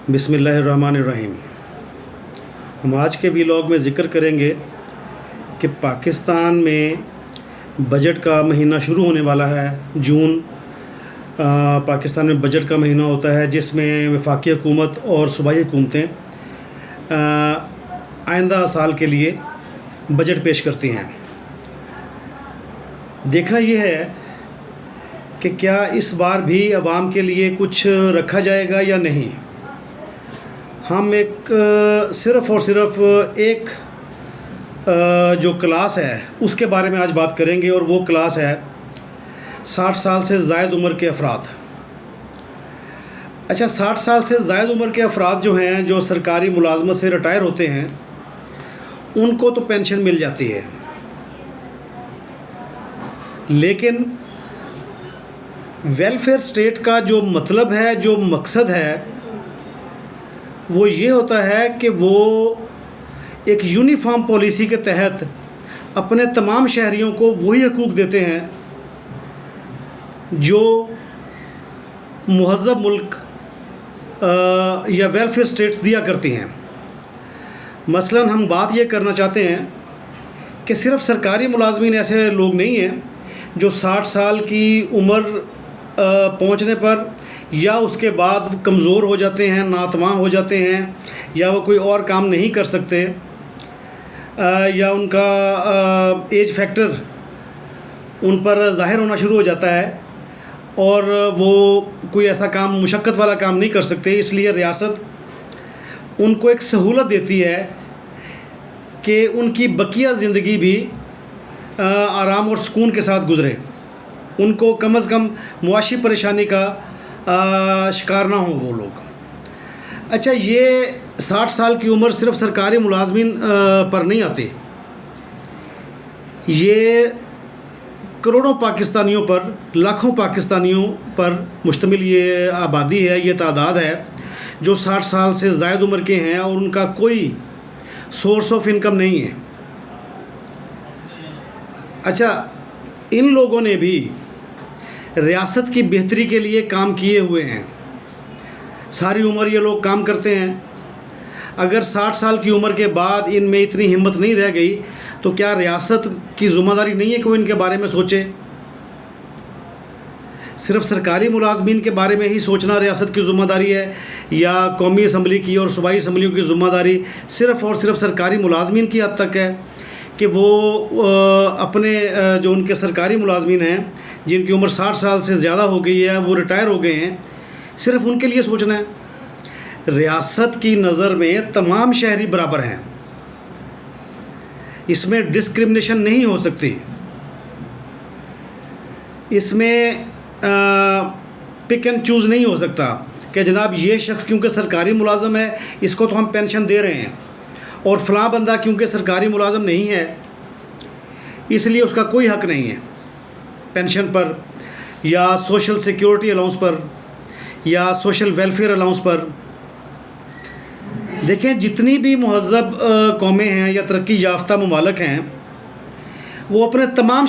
बिस्मिल्लाहिर्रहमानिर्रहीम। हम आज के व्लॉग में ज़िक्र करेंगे कि पाकिस्तान में बजट का महीना शुरू होने वाला है। जून पाकिस्तान में बजट का महीना होता है जिसमें वफाकी हुकूमत और सूबाई हुकूमतें आइंदा साल के लिए बजट पेश करती हैं। देखना यह है कि क्या इस बार भी आवाम के लिए कुछ रखा जाएगा या नहीं। हम एक सिर्फ़ और सिर्फ एक जो क्लास है उसके बारे में आज बात करेंगे, और वो क्लास है 60 साल से ज़ायद उम्र के अफराद। अच्छा, 60 साल से ज़ायद उम्र के अफराद जो हैं, जो सरकारी मुलाजमत से रिटायर होते हैं, उनको तो पेंशन मिल जाती है, लेकिन वेलफेयर स्टेट का जो मतलब है, जो मकसद है, वो ये होता है कि वो एक यूनिफॉर्म पॉलिसी के तहत अपने तमाम शहरियों को वही हकूक़ देते हैं जो मुहज़्ज़ब मुल्क या वेलफेयर स्टेट्स दिया करती हैं। मसलन हम बात ये करना चाहते हैं कि सिर्फ़ सरकारी मुलाजमीन ऐसे लोग नहीं हैं जो 60 साल की उम्र पहुंचने पर या उसके बाद कमज़ोर हो जाते हैं, नातवां हो जाते हैं, या वो कोई और काम नहीं कर सकते, या उनका एज फैक्टर उन पर ज़ाहिर होना शुरू हो जाता है और वो कोई ऐसा काम, मुशक्क़त वाला काम नहीं कर सकते। इसलिए रियासत उनको एक सहूलत देती है कि उनकी बकिया ज़िंदगी भी आराम और सुकून के साथ गुज़रे, उनको कम से कम मुआशी परेशानी का शिकार ना हो वो लोग। अच्छा, ये 60 साल की उम्र सिर्फ़ सरकारी मुलाजमीन पर नहीं आती, ये करोड़ों पाकिस्तानियों पर, लाखों पाकिस्तानियों पर मुश्तमिल ये आबादी है, ये तादाद है जो 60 साल से ज़ायद उम्र के हैं और उनका कोई सोर्स ऑफ इनकम नहीं है। अच्छा, इन लोगों ने भी रियासत की बेहतरी के लिए काम किए हुए हैं, सारी उम्र ये लोग काम करते हैं। अगर 60 साल की उम्र के बाद इनमें इतनी हिम्मत नहीं रह गई तो क्या रियासत की ज़िम्मेदारी नहीं है कि वो इनके बारे में सोचे? सिर्फ़ सरकारी मुलाजमीन के बारे में ही सोचना रियासत की ज़िम्मेदारी है, या कौमी असम्बली की और सूबाई असम्बलियों की ज़िम्मेदारी सिर्फ़ और सिर्फ सरकारी मुलाजमीन की हद तक है कि वो अपने जो उनके सरकारी मुलाजमीन हैं जिनकी उम्र 60 साल से ज़्यादा हो गई है, वो रिटायर हो गए हैं, सिर्फ़ उनके लिए सोचना है? रियासत की नज़र में तमाम शहरी बराबर हैं, इसमें डिस्क्रिमिनेशन नहीं हो सकती, इसमें पिक एंड चूज़ नहीं हो सकता कि जनाब ये शख्स क्योंकि सरकारी मुलाजम है इसको तो हम पेंशन दे रहे हैं, और फ़लाँ बंदा क्योंकि सरकारी मुलाजम नहीं है इसलिए उसका कोई हक़ नहीं है पेंशन पर, या सोशल सिक्योरिटी अलाउंस पर, या सोशल वेलफेयर अलाउंस पर। देखें, जितनी भी मुहज़्ज़ब कौमें हैं या तरक्की याफ्ता ममालिक हैं, वो अपने तमाम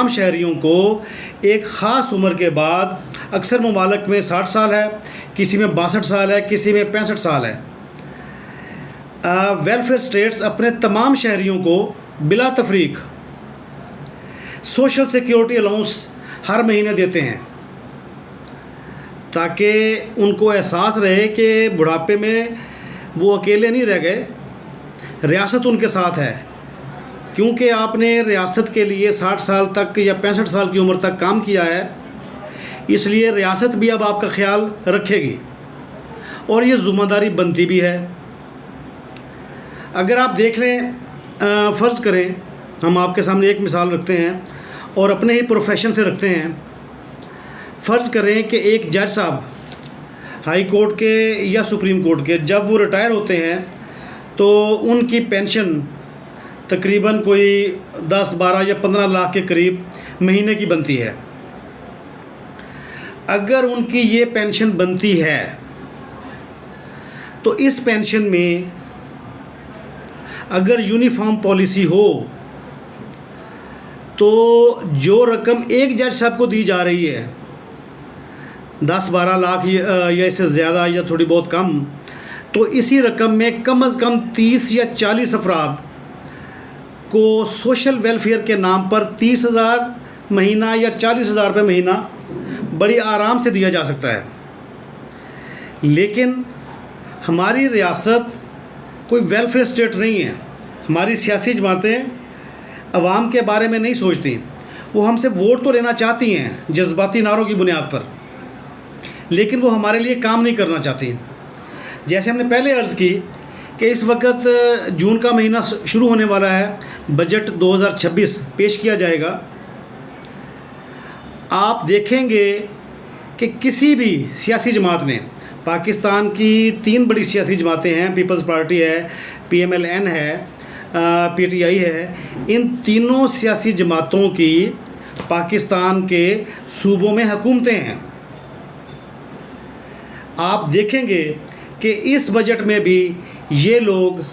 शहरियों को एक ख़ास उम्र के बाद, अक्सर ममालिक में 60 साल है, किसी में 62 साल है, किसी में 65 साल है, वेलफेयर स्टेट्स अपने तमाम शहरियों को बिला तफरीक सोशल सिक्योरिटी अलाउंस हर महीने देते हैं, ताकि उनको एहसास रहे कि बुढ़ापे में वो अकेले नहीं रह गए, रियासत उनके साथ है। क्योंकि आपने रियासत के लिए 60 साल तक या 65 साल की उम्र तक काम किया है, इसलिए रियासत भी अब आपका ख्याल रखेगी, और ये ज़िम्मेदारी बनती भी है। अगर आप देख लें, फ़र्ज़ करें, हम आपके सामने एक मिसाल रखते हैं और अपने ही प्रोफेशन से रखते हैं। फ़र्ज़ करें कि एक जज साहब हाई कोर्ट के या सुप्रीम कोर्ट के, जब वो रिटायर होते हैं तो उनकी पेंशन तकरीबन कोई 10, 12 या 15 लाख के करीब महीने की बनती है। अगर उनकी ये पेंशन बनती है तो इस पेंशन में अगर यूनिफॉर्म पॉलिसी हो तो जो रकम एक जज साहब को दी जा रही है 10-12 लाख या इससे ज़्यादा या थोड़ी बहुत कम, तो इसी रकम में कम से कम 30 या 40 अफराद को सोशल वेलफेयर के नाम पर 30,000 महीना या 40,000 रुपये महीना बड़ी आराम से दिया जा सकता है। लेकिन हमारी रियासत कोई वेलफेयर स्टेट नहीं है। हमारी सियासी जमातें अवाम के बारे में नहीं सोचती। वो हमसे वोट तो लेना चाहती हैं जज्बाती नारों की बुनियाद पर, लेकिन वो हमारे लिए काम नहीं करना चाहती। जैसे हमने पहले अर्ज़ की कि इस वक्त जून का महीना शुरू होने वाला है, बजट 2026 पेश किया जाएगा। आप देखेंगे कि किसी भी सियासी जमात ने, पाकिस्तान की 3 बड़ी सियासी जमातें हैं, पीपल्स पार्टी है, PMLN है, PTI है, इन तीनों सियासी जमातों की पाकिस्तान के सूबों में हुकूमतें हैं। आप देखेंगे कि इस बजट में भी ये लोग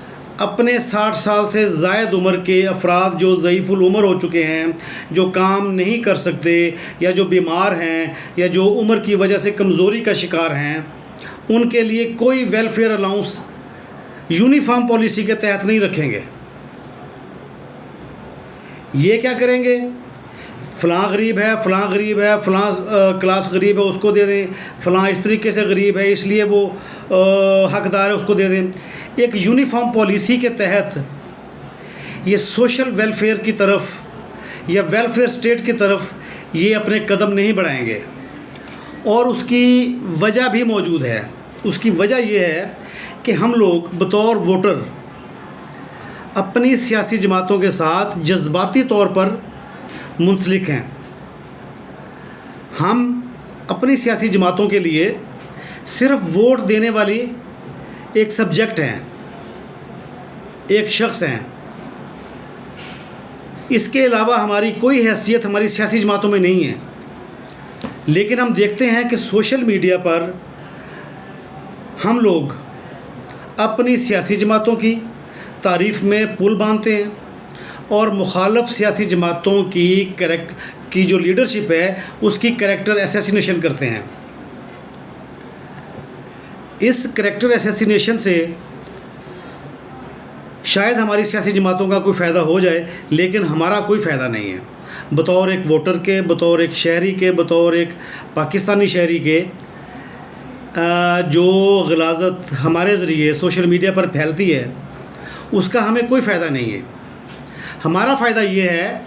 अपने 60 साल से ज़ायद उम्र के अफराद जो ज़ईफ़ुल उम्र हो चुके हैं, जो काम नहीं कर सकते या जो बीमार हैं या जो उम्र की वजह से कमज़ोरी का शिकार हैं, उनके लिए कोई वेलफेयर अलाउंस यूनिफॉर्म पॉलिसी के तहत नहीं रखेंगे। ये क्या करेंगे? फ़लाँ गरीब है, फ़लाँ गरीब है, फ़लाँ क्लास गरीब है, उसको दे दें, फ़लाँ इस तरीके से गरीब है इसलिए वो हकदार है, उसको दे दें। एक यूनिफॉर्म पॉलिसी के तहत ये सोशल वेलफेयर की तरफ या वेलफेयर स्टेट की तरफ ये अपने कदम नहीं बढ़ाएंगे। और उसकी वजह भी मौजूद है। उसकी वजह ये है कि हम लोग बतौर वोटर अपनी सियासी जमातों के साथ जज्बाती तौर पर मुंसलिक हैं। हम अपनी सियासी जमातों के लिए सिर्फ वोट देने वाली एक सब्जेक्ट हैं, एक शख्स हैं। इसके अलावा हमारी कोई हैसियत हमारी सियासी जमातों में नहीं है। लेकिन हम देखते हैं कि सोशल मीडिया पर हम लोग अपनी सियासी जमातों की तारीफ़ में पुल बांधते हैं और मुखालफ सियासी जमातों की जो लीडरशिप है उसकी कैरेक्टर असैसिनेशन करते हैं। इस कैरेक्टर असैसिनेशन से शायद हमारी सियासी जमातों का कोई फ़ायदा हो जाए, लेकिन हमारा कोई फ़ायदा नहीं है। बतौर एक वोटर के, बतौर एक शहरी के, बतौर एक पाकिस्तानी शहरी के, जो ग़लाज़त हमारे ज़रिए सोशल मीडिया पर फैलती है उसका हमें कोई फ़ायदा नहीं है। हमारा फ़ायदा ये है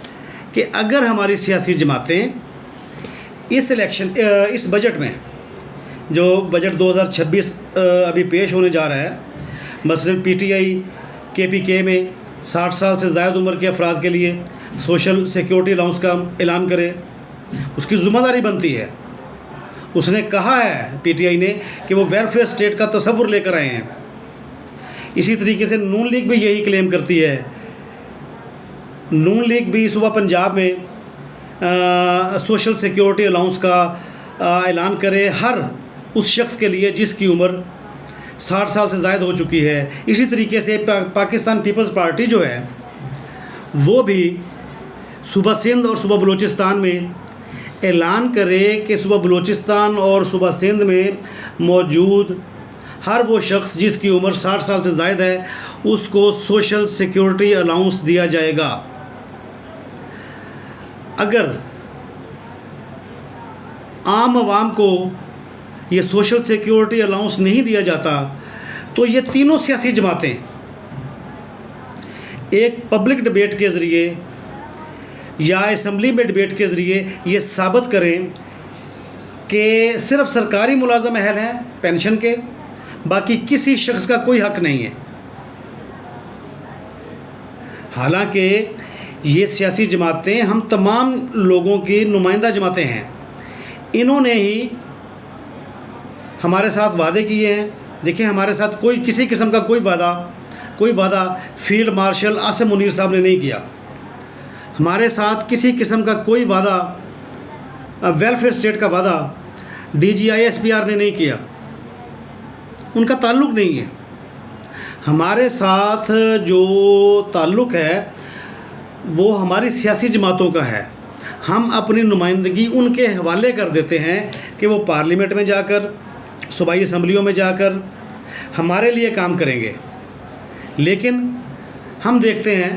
कि अगर हमारी सियासी जमातें इस बजट में, जो बजट 2026 अभी पेश होने जा रहा है, मसलन PTI KPK में 60 साल से ज़ायद उम्र के अफराद के लिए सोशल सिक्योरिटी अलाउंस का ऐलान करे, उसकी ज़िम्मेदारी बनती है। उसने कहा है PTI ने कि वो वेलफेयर स्टेट का तसव्वुर लेकर आए हैं। इसी तरीके से नून लीग भी यही क्लेम करती है। नून लीग भी सुबह पंजाब में सोशल सिक्योरिटी अलाउंस का ऐलान करे हर उस शख्स के लिए जिसकी उम्र 60 साल से ज़ायद हो चुकी है। इसी तरीके से पाकिस्तान पीपल्स पार्टी जो है वो भी सूबा सिंध और सूबा बलूचिस्तान में ऐलान करे कि सूबा बलूचिस्तान और सूबा सिंध में मौजूद हर वो शख्स जिसकी उम्र 60 साल से ज़ायद है उसको सोशल सिक्योरिटी अलाउंस दिया जाएगा। अगर आम आवाम को ये सोशल सिक्योरिटी अलाउंस नहीं दिया जाता तो ये तीनों सियासी जमातें एक पब्लिक डिबेट के ज़रिए या असम्बली में डिबेट के ज़रिए ये साबित करें कि सिर्फ सरकारी मुलाज़म अहल हैं पेंशन के, बाकी किसी शख्स का कोई हक़ नहीं है। हालांकि ये सियासी जमातें हम तमाम लोगों की नुमाइंदा जमातें हैं। इन्होंने ही हमारे साथ वादे किए हैं। देखिए, हमारे साथ कोई किसी किस्म का कोई वादा फील्ड मार्शल आसिम मुनीर साहब ने नहीं किया। हमारे साथ किसी किस्म का कोई वादा, वेलफेयर स्टेट का वादा DGI SPR ने नहीं किया। उनका ताल्लुक़ नहीं है। हमारे साथ जो ताल्लुक़ है वो हमारी सियासी जमातों का है। हम अपनी नुमाइंदगी उनके हवाले कर देते हैं कि वो पार्लियामेंट में जाकर, सूबाई असम्बलियों में जाकर हमारे लिए काम करेंगे। लेकिन हम देखते हैं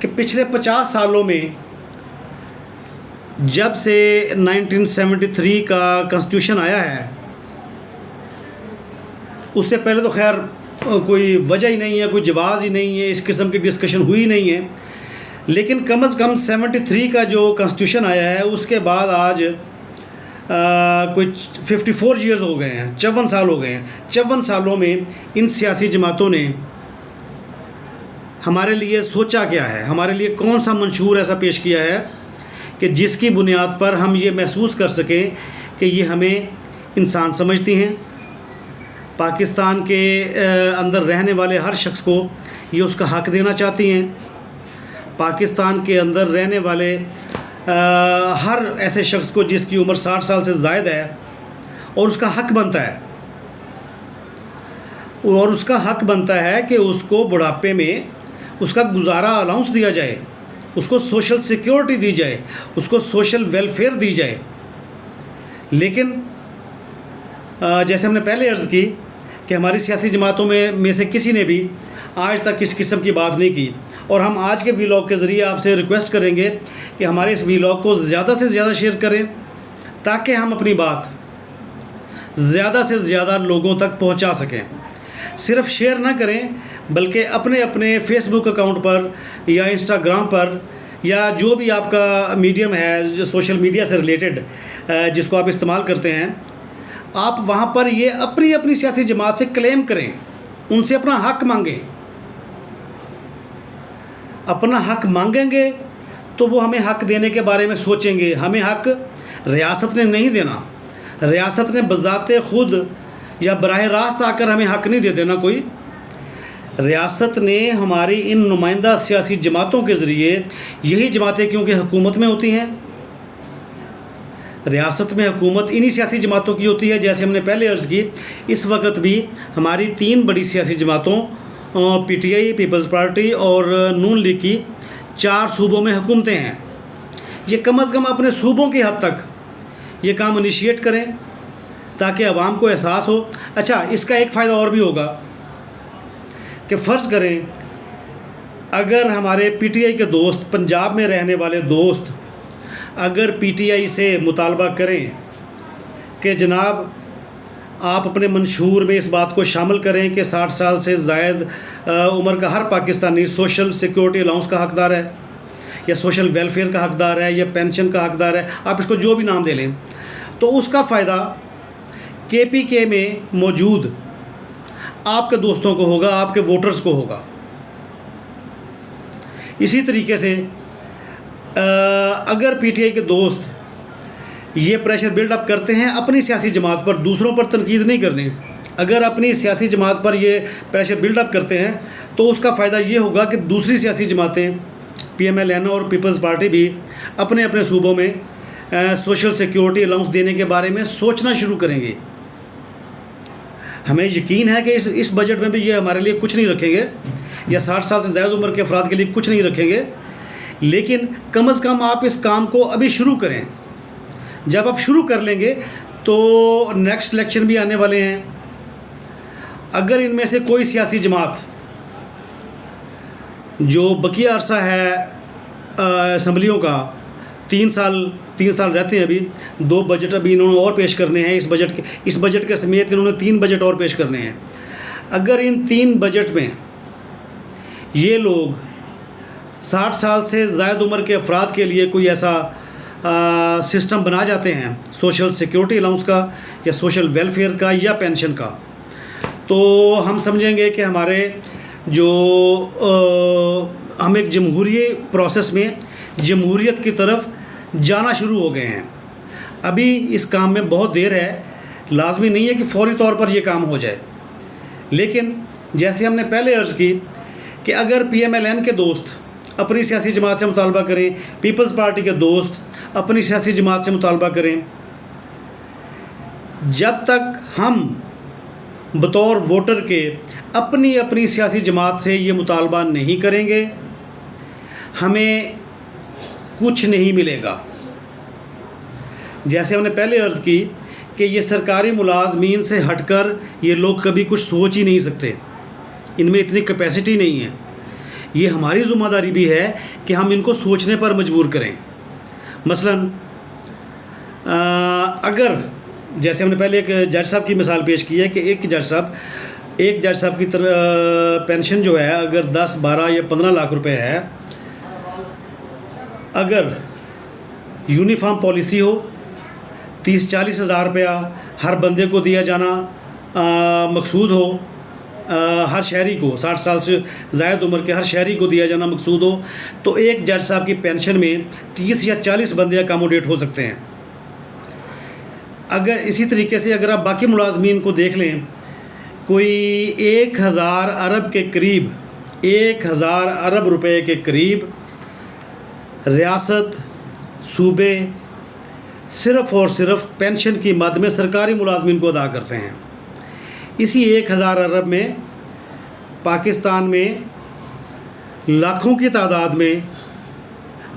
कि पिछले 50 सालों में, जब से 1973 का कॉन्स्टिट्यूशन आया है, उससे पहले तो खैर कोई वजह ही नहीं है, कोई जवाज़ ही नहीं है, इस किस्म की डिस्कशन हुई नहीं है। लेकिन कम से कम 73 का जो कॉन्स्टिट्यूशन आया है, उसके बाद आज कोई 54 ईयर्स हो गए हैं, 54 साल हो गए हैं। 54 सालों में इन सियासी जमातों ने हमारे लिए सोचा क्या है, हमारे लिए कौन सा मंशूर ऐसा पेश किया है कि जिसकी बुनियाद पर हम ये महसूस कर सकें कि ये हमें इंसान समझती हैं। पाकिस्तान के अंदर रहने वाले हर शख्स को ये उसका हक़ देना चाहती हैं। पाकिस्तान के अंदर रहने वाले हर ऐसे शख्स को जिसकी उम्र 60 साल से ज़ायद है, और उसका हक़ बनता है, और उसका हक़ बनता है कि उसको बुढ़ापे में उसका गुजारा अलाउंस दिया जाए, उसको सोशल सिक्योरिटी दी जाए, उसको सोशल वेलफेयर दी जाए। लेकिन जैसे हमने पहले अर्ज़ की कि हमारी सियासी जमातों में से किसी ने भी आज तक इस किस्म की बात नहीं की। और हम आज के वीलॉग के ज़रिए आपसे रिक्वेस्ट करेंगे कि हमारे इस वीलॉग को ज़्यादा से ज़्यादा शेयर करें, ताकि हम अपनी बात ज़्यादा से ज़्यादा लोगों तक पहुंचा सकें। सिर्फ शेयर ना करें, बल्कि अपने अपने फेसबुक अकाउंट पर या इंस्टाग्राम पर या जो भी आपका मीडियम है, जो सोशल मीडिया से रिलेटेड जिसको आप इस्तेमाल करते हैं, आप वहाँ पर ये अपनी अपनी सियासी जमात से क्लेम करें, उनसे अपना हक़ मांगें। अपना हक़ मांगेंगे तो वो हमें हक़ देने के बारे में सोचेंगे। हमें हक़ रियासत ने नहीं देना, रियासत ने बज़ाते ख़ुद या बराह रास्त आकर हमें हक़ नहीं दे देना कोई। रियासत ने हमारी इन नुमाइंदा सियासी जमातों के ज़रिए, यही जमातें क्योंकि हुकूमत में होती हैं, रियासत में हुकूमत इन्हीं सियासी जमातों की होती है। जैसे हमने पहले अर्ज़ की, इस वक्त भी हमारी 3 बड़ी सियासी जमातों PTI, पीपल्स पार्टी और नून लीग की 4 सूबों में हुकूमतें हैं। ये कम से कम अपने सूबों की हद तक ये काम इनिशिएट करें ताकि आवाम को एहसास हो। अच्छा, इसका एक फ़ायदा और भी होगा कि फ़र्ज़ करें अगर हमारे PTI के दोस्त, पंजाब में रहने वाले दोस्त, अगर PTI से मुतालबा करें कि जनाब आप अपने मंशूर में इस बात को शामिल करें कि 60 साल से ज़ायद उम्र का हर पाकिस्तानी सोशल सिक्योरिटी अलाउंस का हक़दार है, या सोशल वेलफेयर का हक़दार है, या पेंशन का हक़दार है, आप इसको जो भी नाम दे लें, तो उसका फ़ायदा KPK में मौजूद आपके दोस्तों को होगा, आपके वोटर्स को होगा। इसी तरीके से अगर PTI के दोस्त ये प्रेशर बिल्डअप करते हैं अपनी सियासी जमात पर, दूसरों पर तनकीद नहीं करनी, अगर अपनी सियासी जमात पर ये प्रेशर बिल्डअप करते हैं तो उसका फ़ायदा ये होगा कि दूसरी सियासी जमातें, PMLN और पीपल्स पार्टी भी अपने अपने सूबों में सोशल सिक्योरिटी अलाउंस देने के बारे में सोचना शुरू करेंगे। हमें यकीन है कि इस बजट में भी ये हमारे लिए कुछ नहीं रखेंगे, या 60 साल से ज़्यादा उम्र के अफराद के लिए कुछ नहीं रखेंगे। लेकिन कम से कम आप इस काम को अभी शुरू करें। जब आप शुरू कर लेंगे तो नेक्स्ट इलेक्शन भी आने वाले हैं। अगर इनमें से कोई सियासी जमात जो बकिया अरसा है असम्बलियों का, 3 साल रहते हैं अभी, 2 बजट अभी इन्होंने और पेश करने हैं। इस बजट के समेत इन्होंने 3 बजट और पेश करने हैं। अगर इन 3 बजट में ये लोग 60 साल से ज़ायद उम्र के अफराद के लिए कोई ऐसा सिस्टम बना जाते हैं, सोशल सिक्योरिटी अलाउंस का या सोशल वेलफेयर का या पेंशन का, तो हम समझेंगे कि हमारे जो हम एक जमहूरी प्रोसेस में जमहूरियत की तरफ जाना शुरू हो गए हैं। अभी इस काम में बहुत देर है, लाजमी नहीं है कि फौरी तौर पर यह काम हो जाए। लेकिन जैसे हमने पहले अर्ज़ की कि अगर PMLN के दोस्त अपनी सियासी जमात से मुतालबा करें, पीपल्स पार्टी के दोस्त अपनी सियासी जमात से मुतालबा करें, जब तक हम बतौर वोटर के अपनी अपनी सियासी जमात से ये मुतालबा नहीं करेंगे, हमें कुछ नहीं मिलेगा। जैसे हमने पहले अर्ज़ की कि ये सरकारी मुलाजमीन से हटकर ये लोग कभी कुछ सोच ही नहीं सकते, इनमें इतनी कैपेसिटी नहीं है। ये हमारी ज़िम्मेदारी भी है कि हम इनको सोचने पर मजबूर करें। मसलन अगर जैसे हमने पहले एक जज साहब की मिसाल पेश की है कि एक जज साहब की पेंशन जो है अगर 10, 12 या 15 लाख रुपए है, अगर यूनिफॉर्म पॉलिसी हो 30-40 हज़ार रुपया हर बंदे को दिया जाना मकसूद हो, हर शहरी को 60 साल से ज़ायद उम्र के हर शहरी को दिया जाना मकसूद हो, तो एक जज साहब की पेंशन में 30 या 40 बंदे अकामोडेट हो सकते हैं। अगर इसी तरीके से अगर आप बाकी मुलाजमीन को देख लें, कोई 1000 अरब के करीब 1000 अरब रुपए के करीब रियासत सूबे सिर्फ़ और सिर्फ पेंशन की मद में सरकारी मुलाजमीन को अदा करते हैं। इसी 1000 अरब में पाकिस्तान में लाखों की तादाद में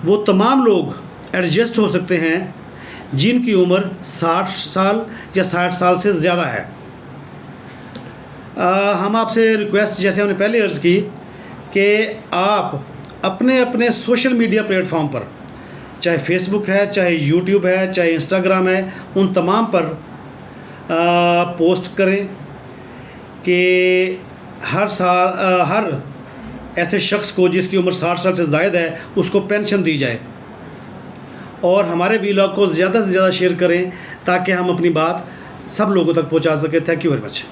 वो तमाम लोग एडजस्ट हो सकते हैं जिनकी उम्र 60 साल या 60 साल से ज़्यादा है। हम आपसे रिक्वेस्ट, जैसे हमने पहले अर्ज़ की, कि आप अपने अपने सोशल मीडिया प्लेटफॉर्म पर, चाहे फेसबुक है, चाहे यूट्यूब है, चाहे इंस्टाग्राम है, उन तमाम पर पोस्ट करें कि हर ऐसे शख्स को जिसकी उम्र 60 साल से ज़ायद है उसको पेंशन दी जाए, और हमारे वीलॉग को ज़्यादा से ज़्यादा शेयर करें ताकि हम अपनी बात सब लोगों तक पहुंचा सकें। Thank you very much.